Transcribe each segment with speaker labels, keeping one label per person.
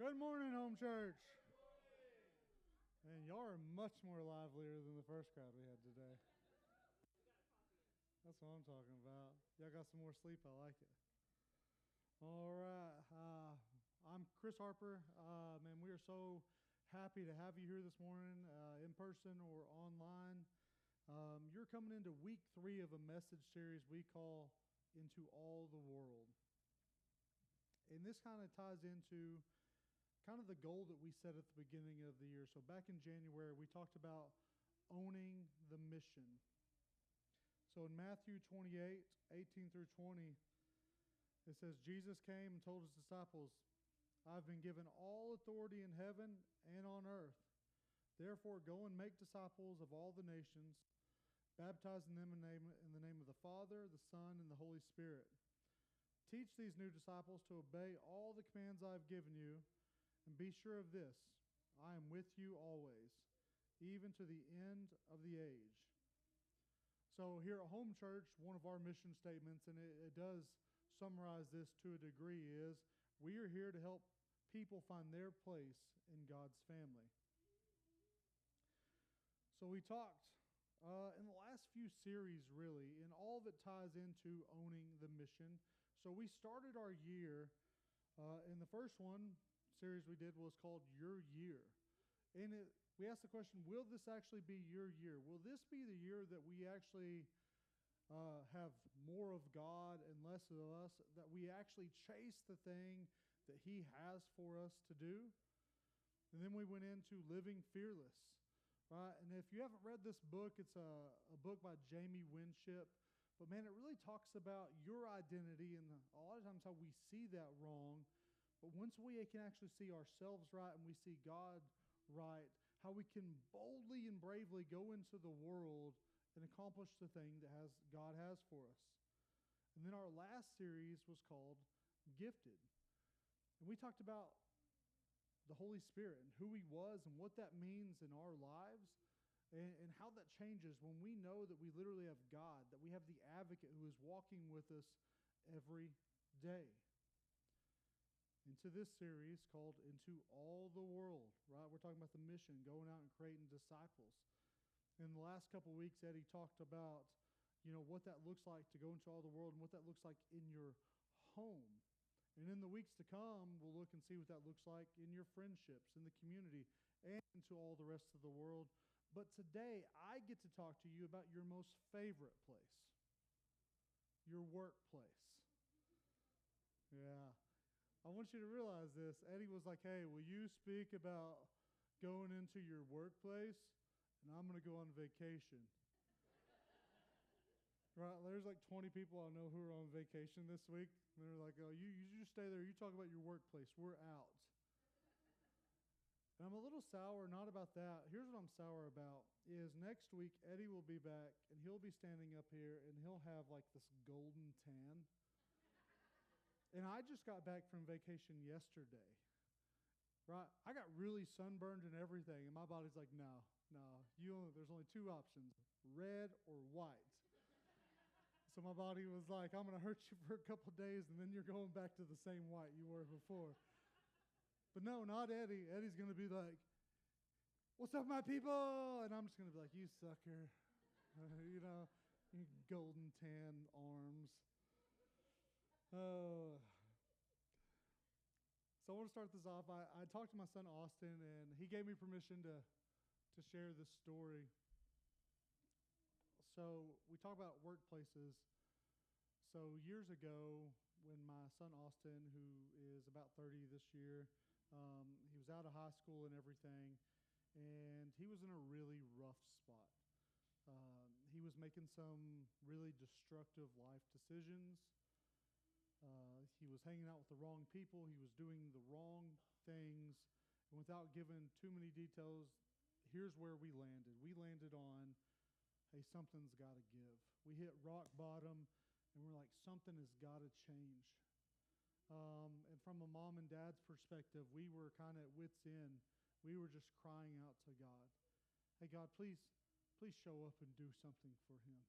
Speaker 1: Good morning, home church. And y'all are much more livelier than the first crowd we had today. That's what I'm talking about. Y'all got some more sleep. I like it. All right. I'm Chris Harper. Man, we are so happy to have you here this morning, in person or online. You're coming into week 3 of a message series we call Into All the World. And this kind of ties into kind of the goal that we set at the beginning of the year. So back in January, we talked about owning the mission. So in Matthew 28, 18 through 20, it says, Jesus came and told his disciples, I've been given all authority in heaven and on earth. Therefore, go and make disciples of all the nations, baptizing them in the name of the Father, the Son, and the Holy Spirit. Teach these new disciples to obey all the commands I have given you, and be sure of this, I am with you always, even to the end of the age. So here at Home Church, one of our mission statements, and it does summarize this to a degree, is we are here to help people find their place in God's family. So we talked in the last few series, really, and all of it ties into owning the mission. So we started our year, in the first one, series we did was called Your Year. And we asked the question, will this actually be your year? Will this be the year that we actually have more of God and less of us, that we actually chase the thing that He has for us to do? And then we went into Living Fearless, right? And if you haven't read this book, it's a book by Jamie Winship. But man, it really talks about your identity and a lot of times how we see that wrong. But once we can actually see ourselves right and we see God right, how we can boldly and bravely go into the world and accomplish the thing that God has for us. And then our last series was called Gifted. And we talked about the Holy Spirit and who He was and what that means in our lives and how that changes when we know that we literally have God, that we have the advocate who is walking with us every day. Into this series called Into All the World, right? We're talking about the mission, going out and creating disciples. In the last couple of weeks, Eddie talked about, what that looks like to go into all the world and what that looks like in your home. And in the weeks to come, we'll look and see what that looks like in your friendships, in the community, and into all the rest of the world. But today, I get to talk to you about your most favorite place, your workplace. Yeah. I want you to realize this. Eddie was like, hey, will you speak about going into your workplace? And I'm going to go on vacation. Right? There's like 20 people I know who are on vacation this week. And they're like, oh, you just stay there. You talk about your workplace. We're out. And I'm a little sour, not about that. Here's what I'm sour about, is next week Eddie will be back, and he'll be standing up here, and he'll have like this golden tan. And I just got back from vacation yesterday, right? I got really sunburned and everything, and my body's like, no, there's only 2 options, red or white. So my body was like, I'm going to hurt you for a couple days, and then you're going back to the same white you were before. But no, not Eddie. Eddie's going to be like, what's up, my people? And I'm just going to be like, you sucker. You golden tan arms. So I want to start this off. I talked to my son Austin, and he gave me permission to share this story. So we talk about workplaces. So years ago, when my son Austin, who is about 30 this year, he was out of high school and everything, and he was in a really rough spot. He was making some really destructive life decisions. He was hanging out with the wrong people. He was doing the wrong things. And without giving too many details, here's where we landed. We landed on, hey, something's got to give. We hit rock bottom, and we're like, something has got to change. And from a mom and dad's perspective, we were kind of at wit's end. We were just crying out to God. Hey, God, please show up and do something for him.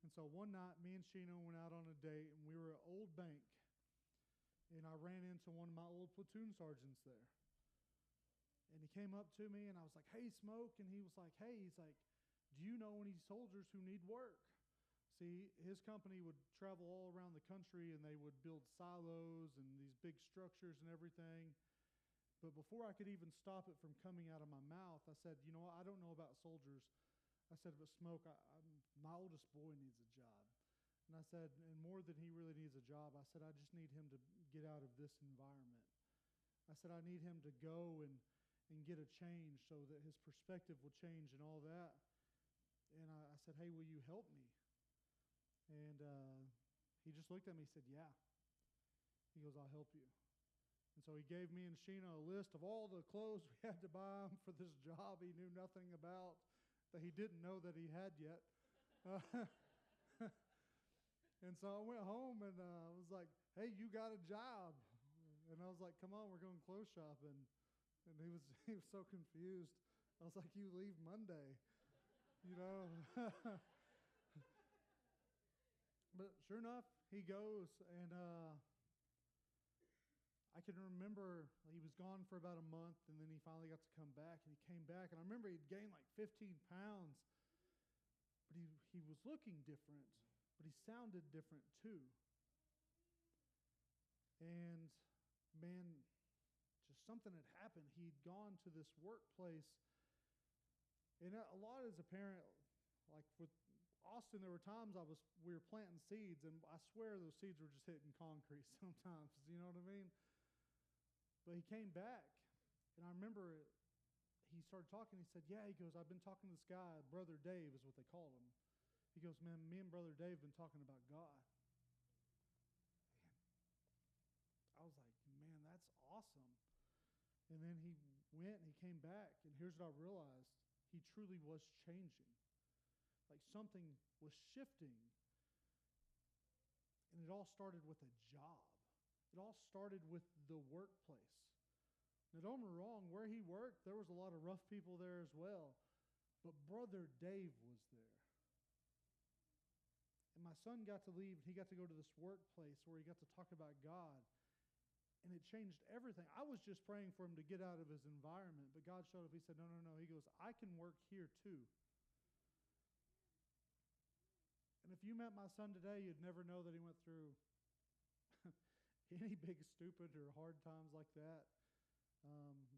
Speaker 1: And so one night, me and Sheena went out on a date, and we were at Old Bank. And I ran into one of my old platoon sergeants there. And he came up to me, and I was like, "Hey, Smoke." And he was like, "Hey," he's like, "Do you know any soldiers who need work?" See, his company would travel all around the country, and they would build silos and these big structures and everything. But before I could even stop it from coming out of my mouth, I said, "You know what? I don't know about soldiers." I said, "But Smoke, my oldest boy needs a job." And I said, and more than he really needs a job, I said, I just need him to get out of this environment. I said, I need him to go and get a change so that his perspective will change and all that. And I said, "Hey, will you help me?" And he just looked at me and said, "Yeah." He goes, "I'll help you." And so he gave me and Sheena a list of all the clothes we had to buy him for this job he knew nothing about, that he didn't know that he had yet. And so I went home and I was like, "Hey, you got a job." And I was like, "Come on, we're going clothes shopping." And he was so confused. I was like, "You leave Monday," you know. But sure enough, he goes, and I can remember he was gone for about a month, and then he finally got to come back, and he came back, and I remember he'd gained like 15 pounds, but he was looking different, but he sounded different too. And man, just something had happened. He'd gone to this workplace, and a lot as a parent, like with Austin, there were times we were planting seeds, and I swear those seeds were just hitting concrete sometimes, you know what I mean? But he came back, and I remember he started talking. He said, "Yeah," he goes, "I've been talking to this guy, Brother Dave is what they call him." He goes, "Man, me and Brother Dave have been talking about God." And I was like, "Man, that's awesome." And then he went and he came back, and here's what I realized. He truly was changing. Like something was shifting. And it all started with a job. It all started with the workplace. Now, don't get me wrong, where he worked, there was a lot of rough people there as well. But Brother Dave was there. And my son got to leave, and he got to go to this workplace where he got to talk about God. And it changed everything. I was just praying for him to get out of his environment, but God showed up. He said, no. He goes, "I can work here too." And if you met my son today, you'd never know that he went through any big stupid or hard times like that.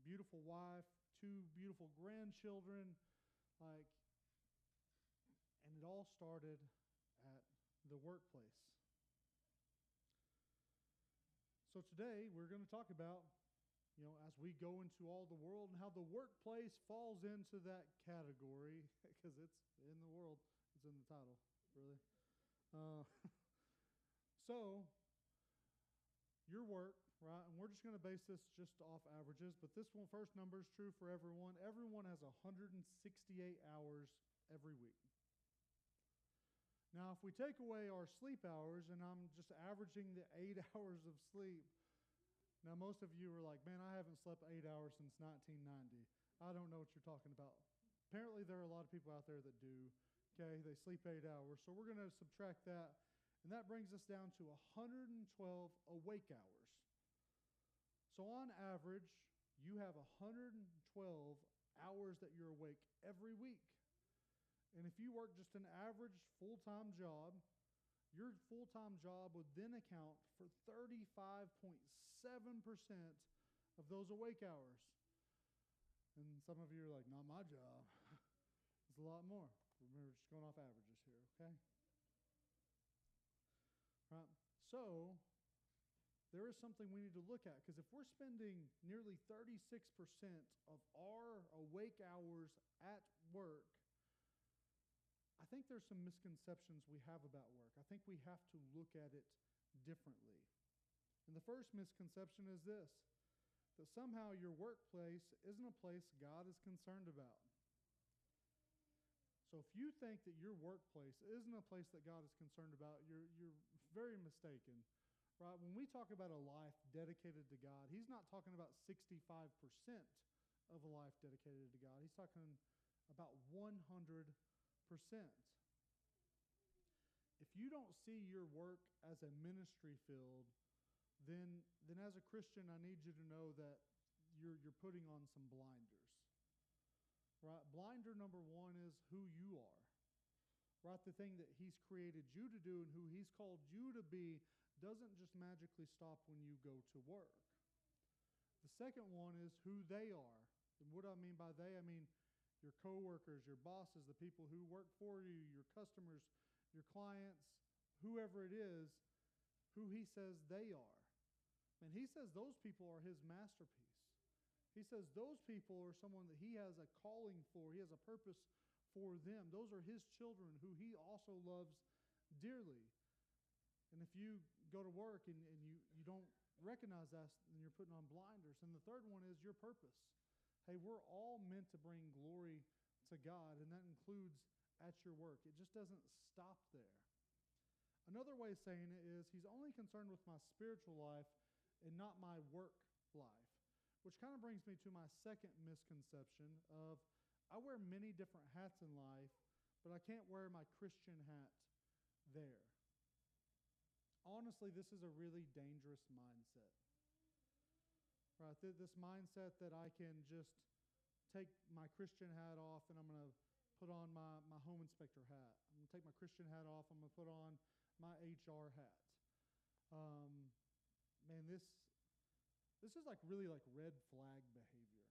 Speaker 1: Beautiful wife, 2 beautiful grandchildren, and it all started at the workplace. So today we're going to talk about, as we go into all the world and how the workplace falls into that category, because it's in the world, it's in the title, really. So your work, right? And we're just going to base this just off averages, but this one, first number is true for everyone. Everyone has 168 hours every week. Now, if we take away our sleep hours, and I'm just averaging the 8 hours of sleep, now most of you are like, "Man, I haven't slept 8 hours since 1990. I don't know what you're talking about." Apparently, there are a lot of people out there that do. Okay, they sleep 8 hours. So we're going to subtract that, and that brings us down to 112 awake hours. So on average, you have 112 hours that you're awake every week. And if you work just an average full-time job, your full-time job would then account for 35.7% of those awake hours. And some of you are like, "Not my job." It's a lot more. Remember, just going off averages here, okay? Right? So, there is something we need to look at, because if we're spending nearly 36% of our awake hours at work, I think there's some misconceptions we have about work. I think we have to look at it differently. And the first misconception is this, that somehow your workplace isn't a place God is concerned about. So if you think that your workplace isn't a place that God is concerned about, you're very mistaken. Right? When we talk about a life dedicated to God, he's not talking about 65% of a life dedicated to God. He's talking about 100%. If you don't see your work as a ministry field, then as a Christian, I need you to know that you're putting on some blinders. Right? Blinder number one is who you are. Right? The thing that He's created you to do and who He's called you to be doesn't just magically stop when you go to work. The second one is who they are. And what do I mean by they? I mean your coworkers, your bosses, the people who work for you, your customers, your clients, whoever it is, who He says they are. And He says those people are His masterpiece. He says those people are someone that He has a calling for. He has a purpose for them. Those are His children who He also loves dearly. And if you go to work and you don't recognize that, then you're putting on blinders. And the third one is your purpose. Hey, we're all meant to bring glory to God, and that includes at your work. It just doesn't stop there. Another way of saying it is He's only concerned with my spiritual life and not my work life, which kind of brings me to my second misconception of I wear many different hats in life, but I can't wear my Christian hat there. Honestly, this is a really dangerous mindset. Right? This mindset that I can just take my Christian hat off and I'm going to put on my home inspector hat. I'm going to take my Christian hat off. I'm going to put on my HR hat. Man, this is like really like red flag behavior,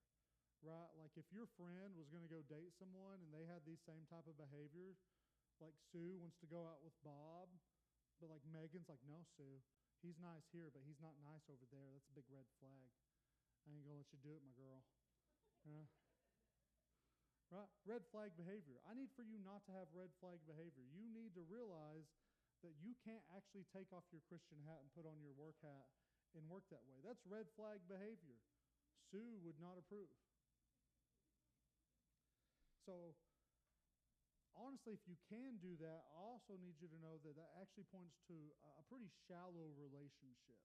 Speaker 1: right? Like if your friend was going to go date someone and they had these same type of behavior, like Sue wants to go out with Bob, but like Megan's like, no, Sue, he's nice here, but he's not nice over there. That's a big red flag. I ain't going to let you do it, my girl. Right? Red flag behavior. I need for you not to have red flag behavior. You need to realize that you can't actually take off your Christian hat and put on your work hat and work that way. That's red flag behavior. Sue would not approve. So, honestly, if you can do that, I also need you to know that that actually points to a pretty shallow relationship.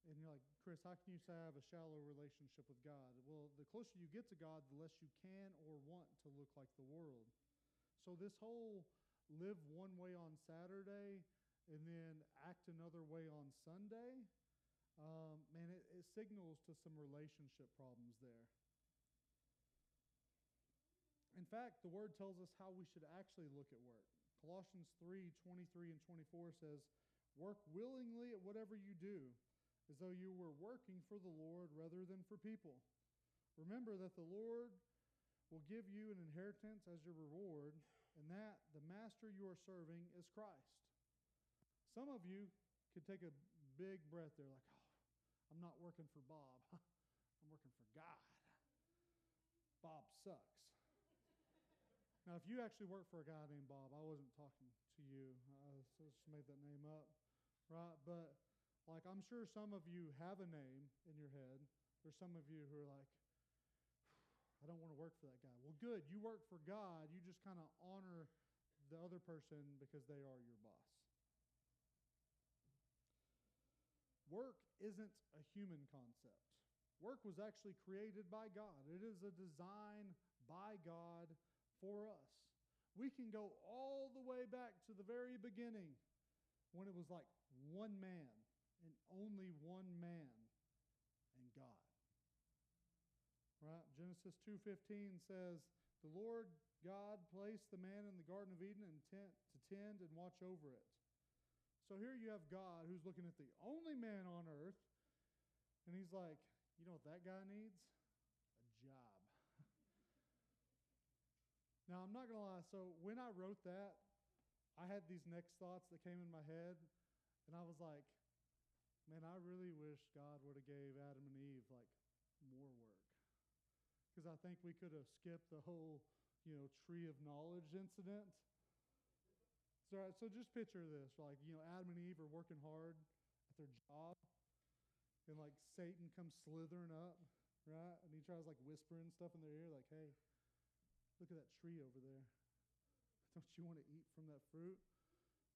Speaker 1: And you're like, Chris, how can you say I have a shallow relationship with God? Well, the closer you get to God, the less you can or want to look like the world. So this whole live one way on Saturday and then act another way on Sunday, man, it signals to some relationship problems there. In fact, the Word tells us how we should actually look at work. Colossians 3:23 and 24 says, work willingly at whatever you do, as though you were working for the Lord rather than for people. Remember that the Lord will give you an inheritance as your reward, and that the master you are serving is Christ. Some of you could take a big breath there, like, oh, I'm not working for Bob. I'm working for God. Bob sucks. Now, if you actually work for a guy named Bob, I wasn't talking to you. I just made that name up, right? But like, I'm sure some of you have a name in your head. There's some of you who are like, I don't want to work for that guy. Well, good. You work for God. You just kind of honor the other person because they are your boss. Work isn't a human concept. Work was actually created by God. It is a design by God for us. We can go all the way back to the very beginning when it was like one man and only one man and God. Right? Genesis 2:15 says, the Lord God placed the man in the Garden of Eden to tend and watch over it. So here you have God who's looking at the only man on earth, and He's like, you know what that guy needs? A job. Now, I'm not going to lie. So when I wrote that, I had these next thoughts that came in my head, and I was like, man, I really wish God would have gave Adam and Eve, like, more work. Because I think we could have skipped the whole, tree of knowledge incident. So just picture this. Like, Adam and Eve are working hard at their job, and, like, Satan comes slithering up, right? And he tries, like, whispering stuff in their ear, like, hey, look at that tree over there. Don't you want to eat from that fruit?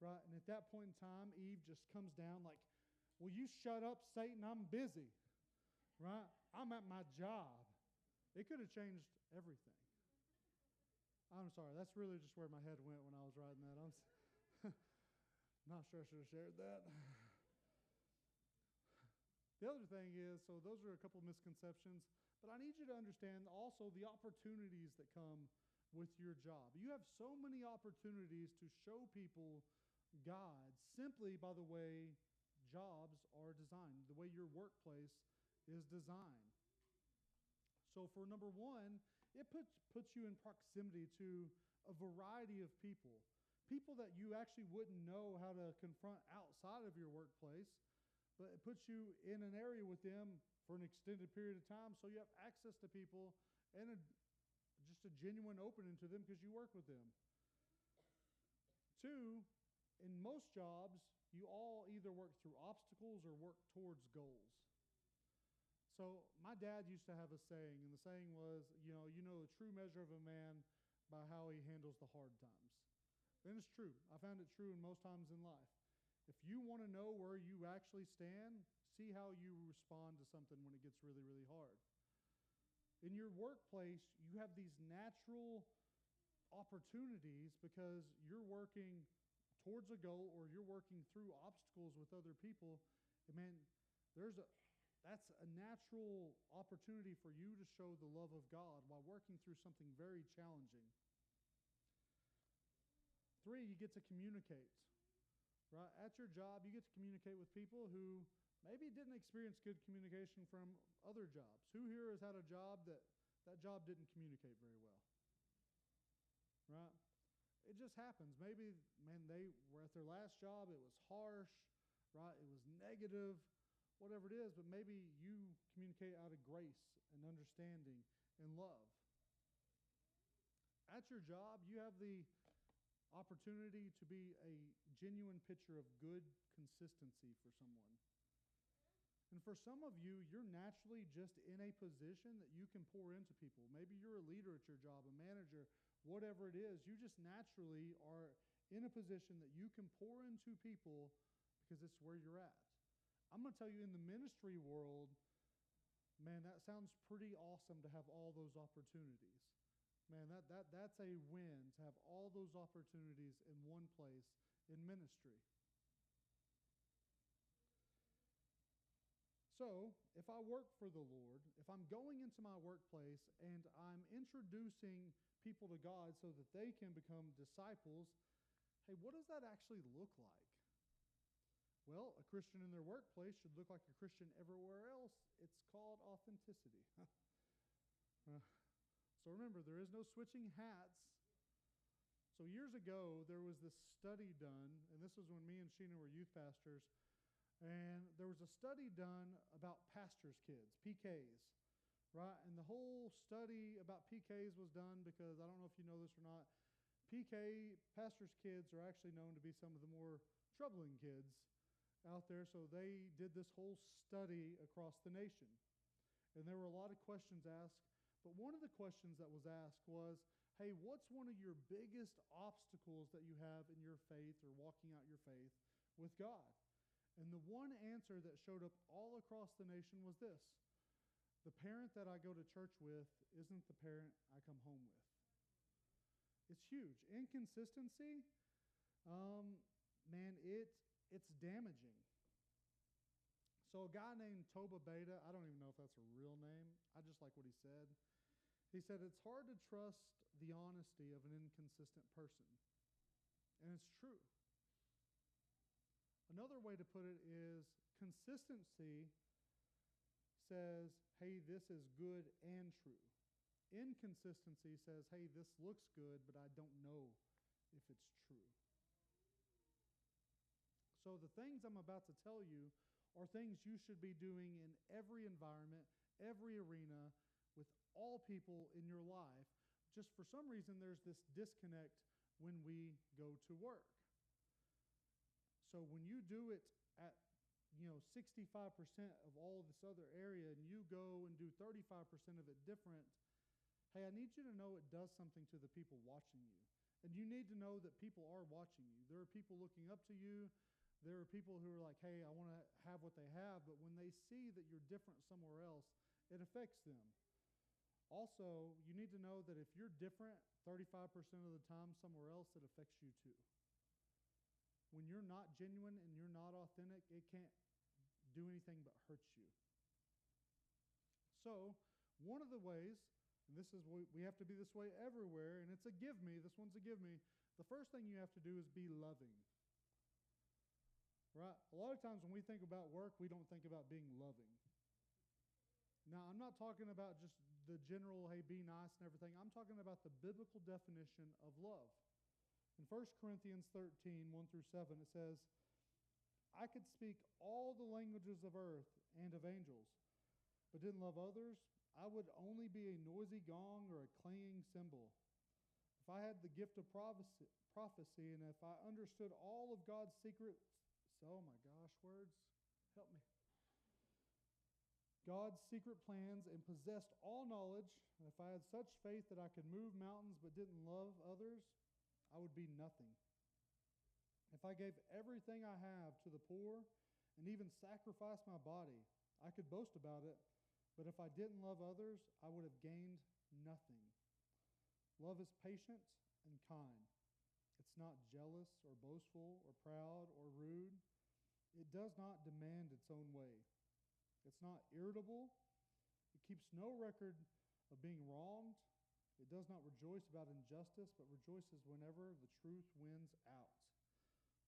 Speaker 1: Right? And at that point in time, Eve just comes down like, will you shut up, Satan? I'm busy. Right? I'm at my job. It could have changed everything. I'm sorry. That's really just where my head went when I was writing that. I'm not sure I should have shared that. The other thing is, so those are a couple misconceptions, but I need you to understand also the opportunities that come with your job. You have so many opportunities to show people God simply by the way jobs are designed, the way your workplace is designed. So for number one, it puts you in proximity to a variety of people. People that you actually wouldn't know how to confront outside of your workplace, but it puts you in an area with them for an extended period of time, so you have access to people and just a genuine opening to them because you work with them. Two, in most jobs, you all either work through obstacles or work towards goals. So my dad used to have a saying, and the saying was, you know the true measure of a man by how he handles the hard times. And it's true. I found it true in most times in life. If you want to know where you actually stand, see how you respond to something when it gets really, really hard. In your workplace, you have these natural opportunities because you're working towards a goal or you're working through obstacles with other people. And man, that's a natural opportunity for you to show the love of God while working through something very challenging. Three, you get to communicate. Right? At your job, you get to communicate with people who maybe didn't experience good communication from other jobs. Who here has had a job that job didn't communicate very well? Right? It just happens. Maybe, man, they were at their last job, it was harsh, right? It was negative, whatever it is, but maybe you communicate out of grace and understanding and love. At your job, you have the opportunity to be a genuine picture of good consistency for someone. And for some of you, you're naturally just in a position that you can pour into people. Maybe you're a leader at your job, a manager, whatever it is. You just naturally are in a position that you can pour into people because it's where you're at. I'm going to tell you, in the ministry world, man, that sounds pretty awesome to have all those opportunities. Man, that's a win to have all those opportunities in one place in ministry. So, if I work for the Lord, if I'm going into my workplace and I'm introducing people to God so that they can become disciples, hey, what does that actually look like? Well, a Christian in their workplace should look like a Christian everywhere else. It's called authenticity. So remember, there is no switching hats. So years ago, there was this study done, and this was when me and Sheena were youth pastors, and there was a study done about pastors' kids, PKs, right? And the whole study about PKs was done because, I don't know if you know this or not, pastors' kids are actually known to be some of the more troubling kids out there, so they did this whole study across the nation. And there were a lot of questions asked. But one of the questions that was asked was, hey, what's one of your biggest obstacles that you have in your faith or walking out your faith with God? And the one answer that showed up all across the nation was this: the parent that I go to church with isn't the parent I come home with. It's huge. Inconsistency, man, it's damaging. So a guy named Toba Beta, I don't even know if that's a real name. I just like what he said. He said, it's hard to trust the honesty of an inconsistent person. And it's true. Another way to put it is consistency says, hey, this is good and true. Inconsistency says, hey, this looks good, but I don't know if it's true. So the things I'm about to tell you are things you should be doing in every environment, every arena, with all people in your life. Just for some reason, there's this disconnect when we go to work. So when you do it at 65% of all this other area and you go and do 35% of it different, hey, I need you to know it does something to the people watching you. And you need to know that people are watching you. There are people looking up to you. There are people who are like, hey, I want to have what they have. But when they see that you're different somewhere else, it affects them. Also, you need to know that if you're different 35% of the time somewhere else, it affects you too. When you're not genuine and you're not authentic, it can't do anything but hurt you. So, one of the ways, and this is we have to be this way everywhere, and it's a give me, this one's a give me. The first thing you have to do is be loving. Right? A lot of times when we think about work, we don't think about being loving. Now, I'm not talking about just the general, hey, be nice and everything. I'm talking about the biblical definition of love. In 1 Corinthians 13, 1 through 7, it says, I could speak all the languages of earth and of angels, but didn't love others, I would only be a noisy gong or a clanging cymbal. If I had the gift of prophecy, and if I understood all of God's secrets, oh my gosh, words, help me. God's secret plans and possessed all knowledge, and if I had such faith that I could move mountains but didn't love others, I would be nothing. If I gave everything I have to the poor and even sacrificed my body, I could boast about it, but if I didn't love others, I would have gained nothing. Love is patient and kind. It's not jealous or boastful or proud or rude. It does not demand its own way. It's not irritable. It keeps no record of being wronged. It does not rejoice about injustice, but rejoices whenever the truth wins out.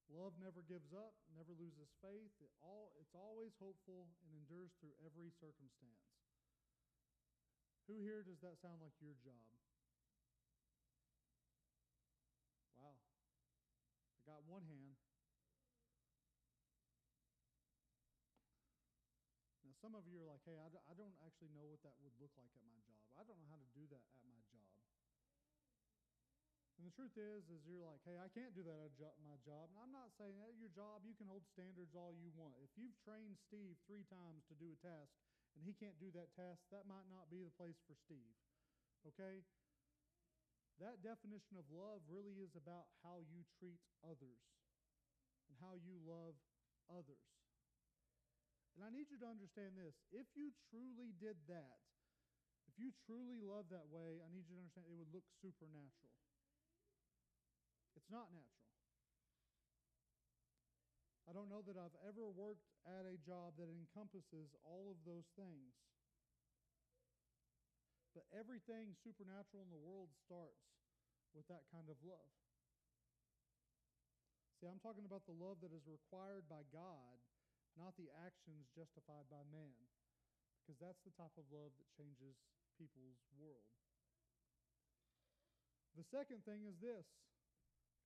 Speaker 1: Love never gives up, never loses faith. It's always hopeful and endures through every circumstance. Who here does that sound like your job? Wow. I got one hand. Now, some of you are like, hey, I don't actually know what that would look like at my job. I don't know how to do that at my job. And the truth is you're like, hey, I can't do that at my job. And I'm not saying at your job you can hold standards all you want. If you've trained Steve 3 times to do a task and he can't do that task, that might not be the place for Steve. Okay? That definition of love really is about how you treat others and how you love others. And I need you to understand this. If you truly did that, if you truly love that way, I need you to understand it would look supernatural. It's not natural. I don't know that I've ever worked at a job that encompasses all of those things. But everything supernatural in the world starts with that kind of love. See, I'm talking about the love that is required by God, not the actions justified by man, because that's the type of love that changes people's world. The second thing is this.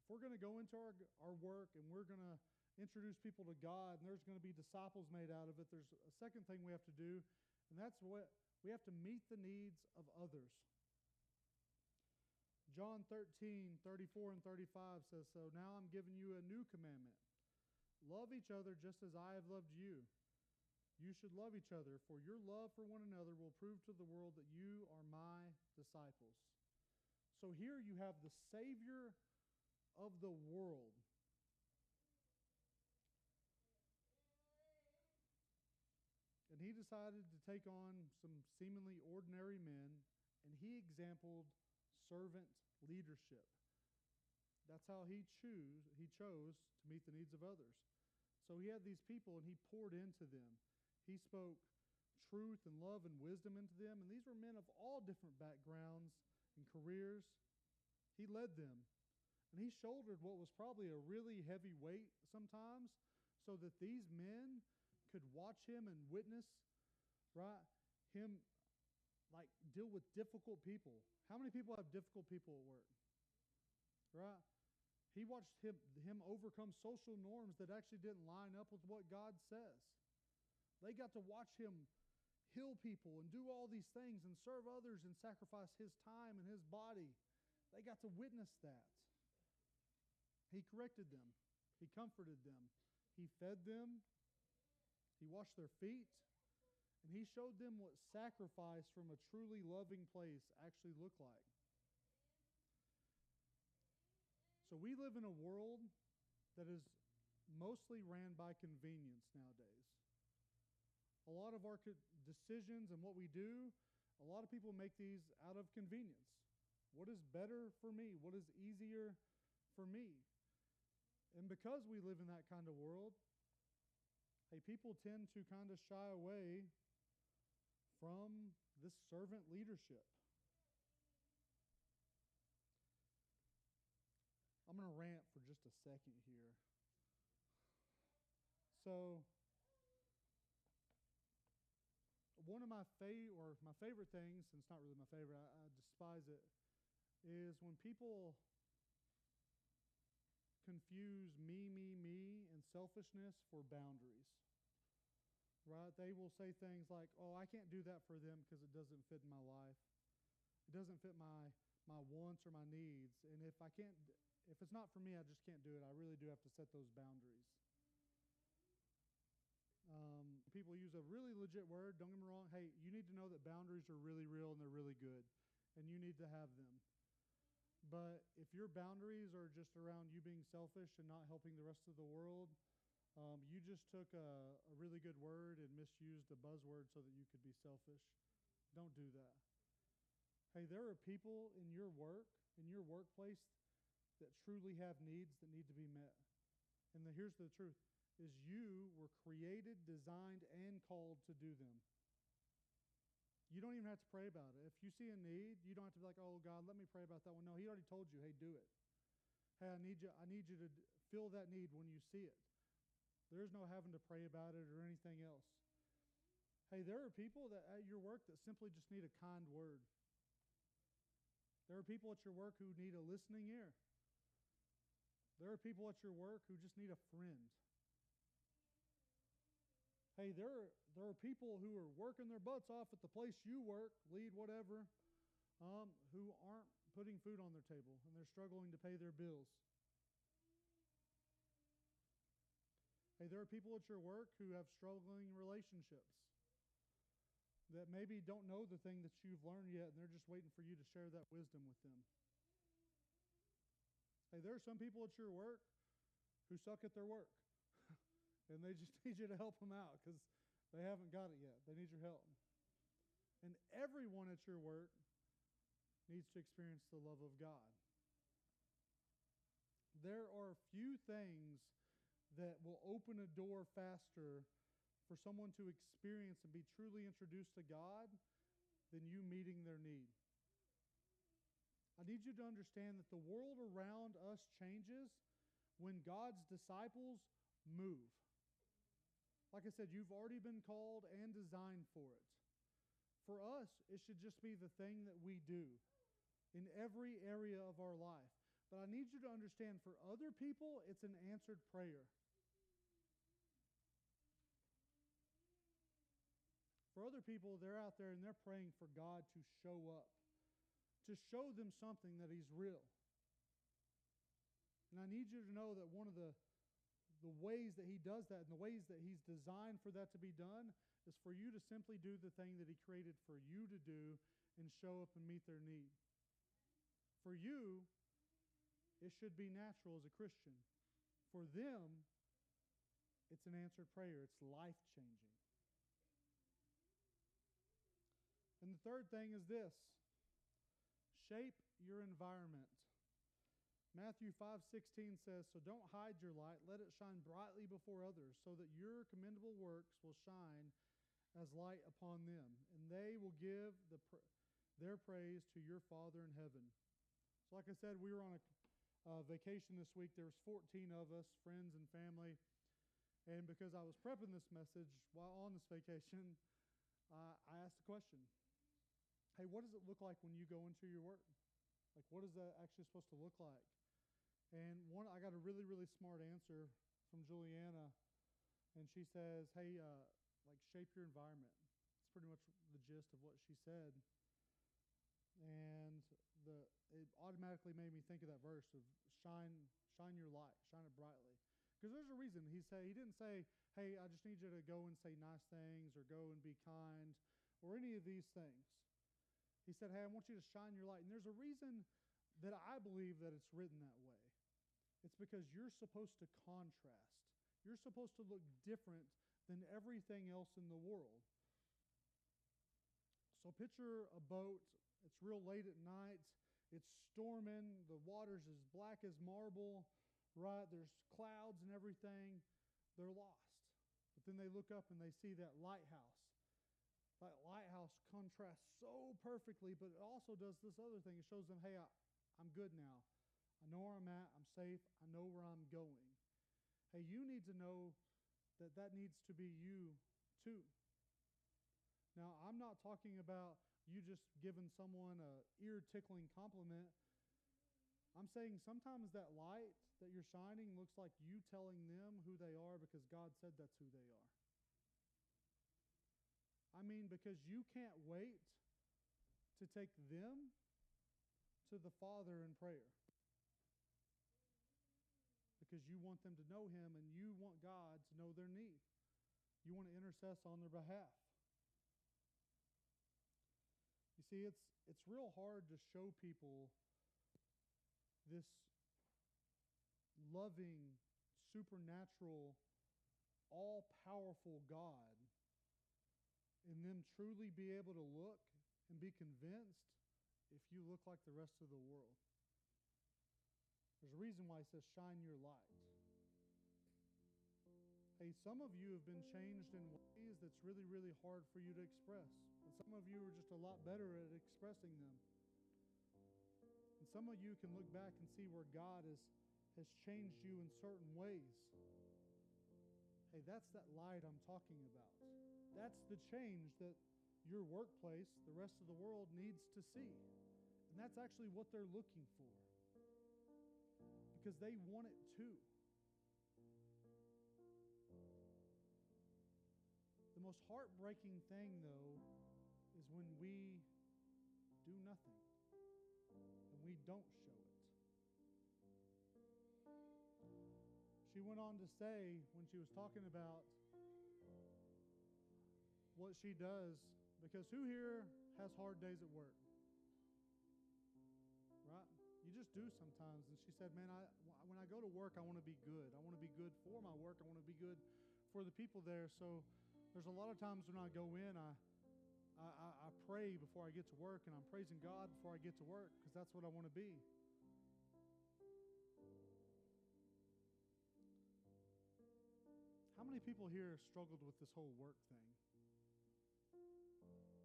Speaker 1: If we're going to go into our work and we're going to introduce people to God and there's going to be disciples made out of it, there's a second thing we have to do, and that's what we have to meet the needs of others. John 13, 34 and 35 says, so now I'm giving you a new commandment. Love each other just as I have loved you. You should love each other, for your love for one another will prove to the world that you are my disciples. So here you have the Savior of the world. And he decided to take on some seemingly ordinary men, and he exampled servant leadership. That's how he chose to meet the needs of others. So he had these people, and he poured into them. He spoke truth and love and wisdom into them, and these were men of all different backgrounds and careers. He led them, and he shouldered what was probably a really heavy weight sometimes, so that these men could watch him and witness, right, him like deal with difficult people. How many people have difficult people at work? Right? He watched him overcome social norms that actually didn't line up with what God says. They got to watch him heal people and do all these things and serve others and sacrifice his time and his body. They got to witness that. He corrected them. He comforted them. He fed them. He washed their feet. And he showed them what sacrifice from a truly loving place actually looked like. So we live in a world that is mostly ran by convenience nowadays. A lot of our decisions and what we do, a lot of people make these out of convenience. What is better for me? What is easier for me? And because we live in that kind of world, Hey, people tend to kind of shy away from this servant leadership. I'm going to rant for just a second here. So, one of my favorite things, and it's not really my favorite, I despise it, is when people confuse me, and selfishness for boundaries. Right? They will say things like, oh, I can't do that for them because it doesn't fit in my life. It doesn't fit my wants or my needs. And if it's not for me, I just can't do it. I really do have to set those boundaries. People use a really legit word. Don't get me wrong. Hey, you need to know that boundaries are really real and they're really good, and you need to have them. But if your boundaries are just around you being selfish and not helping the rest of the world, you just took a really good word and misused a buzzword so that you could be selfish. Don't do that. Hey, there are people in your workplace, that truly have needs that need to be met. And here's the truth, is you were created, designed, and called to do them. You don't even have to pray about it. If you see a need, you don't have to be like, oh, God, let me pray about that one. No, He already told you, hey, do it. Hey, I need you to fill that need when you see it. There's no having to pray about it or anything else. Hey, there are people that at your work that simply just need a kind word. There are people at your work who need a listening ear. There are people at your work who just need a friend. Hey, there are people who are working their butts off at the place you work, lead, whatever, who aren't putting food on their table and they're struggling to pay their bills. Hey, there are people at your work who have struggling relationships that maybe don't know the thing that you've learned yet, and they're just waiting for you to share that wisdom with them. Hey, there are some people at your work who suck at their work, and they just need you to help them out because they haven't got it yet. They need your help. And everyone at your work needs to experience the love of God. There are few things that will open a door faster for someone to experience and be truly introduced to God than you meeting their need. I need you to understand that the world around us changes when God's disciples move. Like I said, you've already been called and designed for it. For us, it should just be the thing that we do in every area of our life. But I need you to understand, for other people, it's an answered prayer. For other people, they're out there and they're praying for God to show up, to show them something that He's real. And I need you to know that one of the ways that He does that and the ways that He's designed for that to be done is for you to simply do the thing that He created for you to do and show up and meet their need. For you, it should be natural as a Christian. For them, it's an answered prayer. It's life-changing. And the third thing is this: shape your environment. Matthew 5:16 says, so don't hide your light, let it shine brightly before others, so that your commendable works will shine as light upon them, and they will give their praise to your Father in heaven. So like I said, we were on a vacation this week. There was 14 of us, friends and family, and because I was prepping this message while on this vacation, I asked a question. Hey, what does it look like when you go into your work? Like, what is that actually supposed to look like? And I got a really, really smart answer from Juliana, and she says, hey, shape your environment. It's pretty much the gist of what she said. And it automatically made me think of that verse of shine your light, shine it brightly. Because there's a reason he didn't say, hey, I just need you to go and say nice things or go and be kind or any of these things. He said, hey, I want you to shine your light. And there's a reason that I believe that it's written that way. It's because you're supposed to contrast. You're supposed to look different than everything else in the world. So picture a boat. It's real late at night. It's storming. The water's as black as marble, right? There's clouds and everything. They're lost. But then they look up and they see that lighthouse. That lighthouse contrasts so perfectly, but it also does this other thing. It shows them, hey, I'm good now. I know where I'm at. I'm safe. I know where I'm going. Hey, you need to know that that needs to be you too. Now, I'm not talking about you just giving someone a ear-tickling compliment. I'm saying sometimes that light that you're shining looks like you telling them who they are because God said that's who they are. I mean, because you can't wait to take them to the Father in prayer. Because you want them to know Him and you want God to know their need. You want to intercess on their behalf. You see, it's real hard to show people this loving, supernatural, all-powerful God and them truly be able to look and be convinced if you look like the rest of the world. There's a reason why He says, shine your light. Hey, some of you have been changed in ways that's really, really hard for you to express. And some of you are just a lot better at expressing them. And some of you can look back and see where God has changed you in certain ways. Hey, that's that light I'm talking about. That's the change that your workplace, the rest of the world, needs to see. And that's actually what they're looking for. Because they want it too. The most heartbreaking thing, though, is when we do nothing and we don't show it. She went on to say, when she was talking about what she does, because who here has hard days at work? Right? You just do sometimes. And she said, man, when I go to work, I want to be good. I want to be good for my work. I want to be good for the people there. So there's a lot of times when I go in, I pray before I get to work, and I'm praising God before I get to work because that's what I want to be. How many people here struggled with this whole work thing?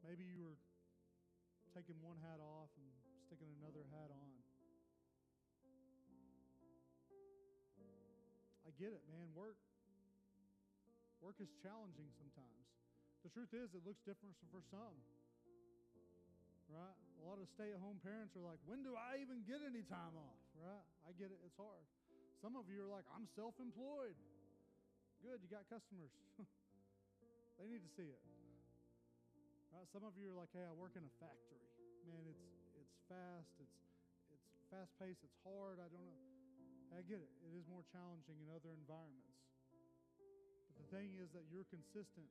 Speaker 1: Maybe you were taking one hat off and sticking another hat on. I get it, man. Work is challenging sometimes. The truth is, it looks different for some. Right? A lot of stay-at-home parents are like, when do I even get any time off? Right? I get it. It's hard. Some of you are like, I'm self-employed. Good, you got customers. They need to see it. Right? Some of you are like, hey, I work in a factory. Man, it's fast. It's fast-paced. It's hard. I don't know. I get it. It is more challenging in other environments. But the thing is that you're consistent,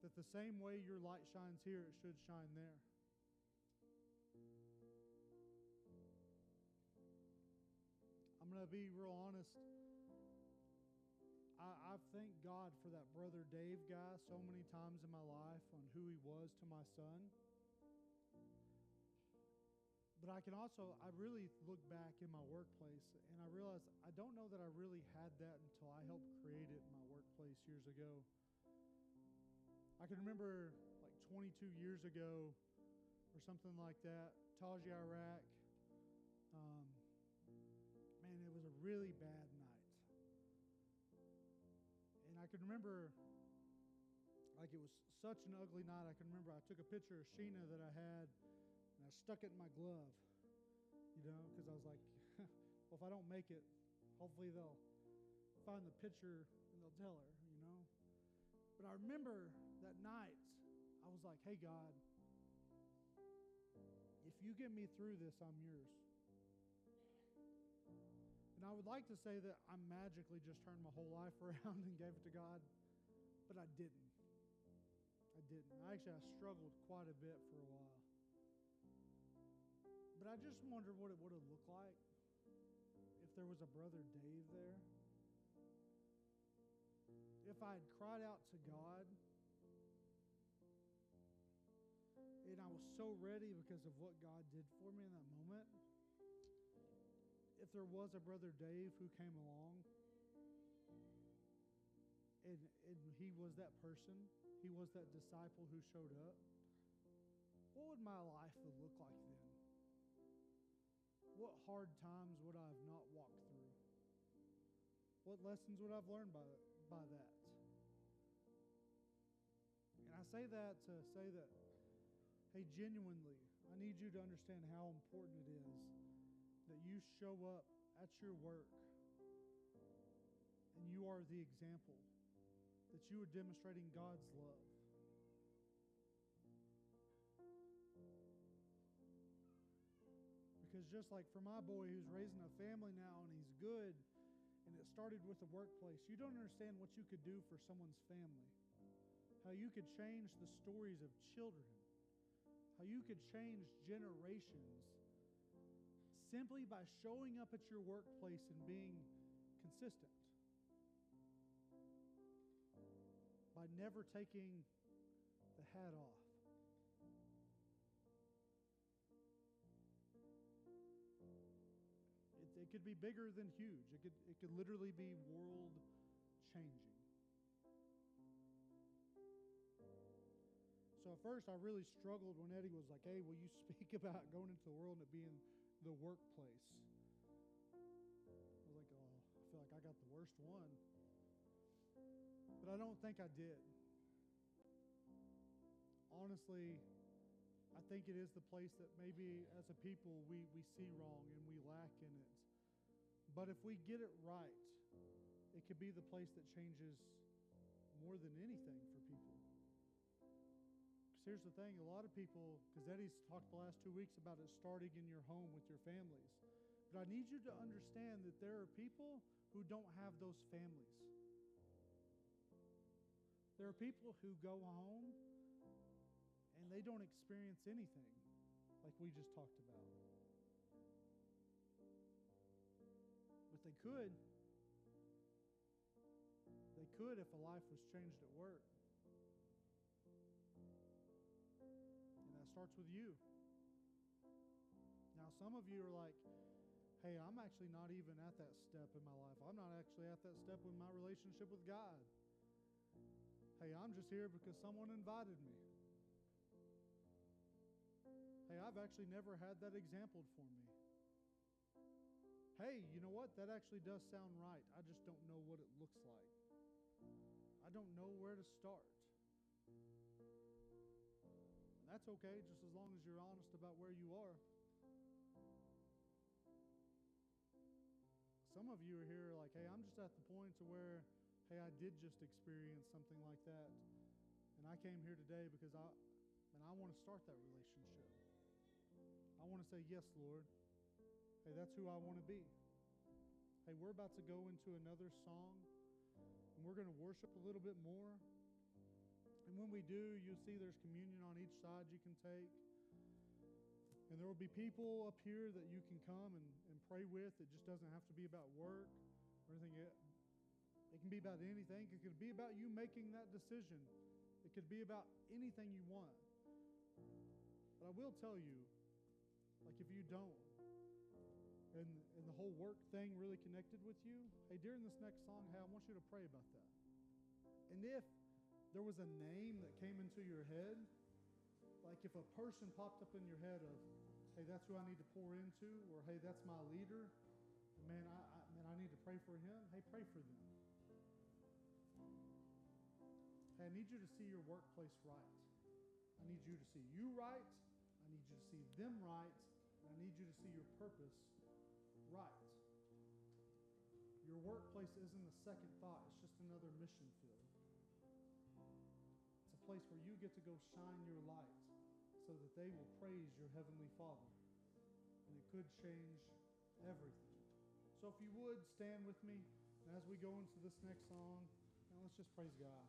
Speaker 1: that the same way your light shines here, it should shine there. I'm going to be real honest. I thank God for that Brother Dave guy so many times in my life on who he was to my son. But I really look back in my workplace and I realize I don't know that I really had that until I helped create it in my workplace years ago. I can remember like 22 years ago or something like that, Taji, Iraq. Man, it was a really bad night. And I can remember, like, it was such an ugly night. I can remember I took a picture of Sheena that I had and I stuck it in my glove, because I was like, well, if I don't make it, hopefully they'll find the picture and they'll tell her, But I remember that night, I was like, hey, God, if you get me through this, I'm yours. And I would like to say that I magically just turned my whole life around and gave it to God, but I didn't. I struggled quite a bit for a while. But I just wondered what it would have looked like if there was a Brother Dave there. If I had cried out to God and I was so ready because of what God did for me in that moment. If there was a Brother Dave who came along and he was that person, he was that disciple who showed up, what would my life look like then? What hard times would I have not walked through? What lessons would I have learned by that? And I say that to say that, hey, genuinely, I need you to understand how important it is that you show up at your work and you are the example, that you are demonstrating God's love. Because just like for my boy who's raising a family now and he's good, and it started with the workplace, you don't understand what you could do for someone's family. How you could change the stories of children. How you could change generations simply by showing up at your workplace and being consistent. By never taking the hat off. It could be bigger than huge. It could literally be world changing. So at first I really struggled when Eddie was like, hey, will you speak about going into the world and it being the workplace? I was like, oh, I feel like I got the worst one. But I don't think I did. Honestly, I think it is the place that maybe as a people we see wrong and we lack in it. But if we get it right, it could be the place that changes more than anything for people. Because here's the thing, a lot of people, because Eddie's talked the last 2 weeks about it starting in your home with your families. But I need you to understand that there are people who don't have those families. There are people who go home and they don't experience anything like we just talked about. But they could. They could if a life was changed at work. And that starts with you. Now, some of you are like, hey, I'm actually not even at that step in my life. I'm not actually at that step in my relationship with God. Hey, I'm just here because someone invited me. Hey, I've actually never had that exampled for me. Hey, you know what? That actually does sound right. I just don't know what it looks like. I don't know where to start. And that's okay, just as long as you're honest about where you are. Some of you are here like, hey, I'm just at the point to where, hey, I did just experience something like that. And I came here today because I want to start that relationship. I want to say, yes, Lord. Hey, that's who I want to be. Hey, we're about to go into another song, and we're going to worship a little bit more. And when we do, you'll see there's communion on each side you can take. And there will be people up here that you can come and pray with. It just doesn't have to be about work or anything. It can be about anything. It could be about you making that decision. It could be about anything you want. But I will tell you, like if you don't, and the whole work thing really connected with you, hey, during this next song, hey, I want you to pray about that. And if there was a name that came into your head, like if a person popped up in your head of, hey, that's who I need to pour into, or hey, that's my leader, man, I need to pray for him, hey, pray for them. Hey, I need you to see your workplace right. I need you to see you right. I need you to see them right. And I need you to see your purpose right. Your workplace isn't a second thought. It's just another mission field. It's a place where you get to go shine your light so that they will praise your Heavenly Father. And it could change everything. So if you would, stand with me. And as we go into this next song, now let's just praise God.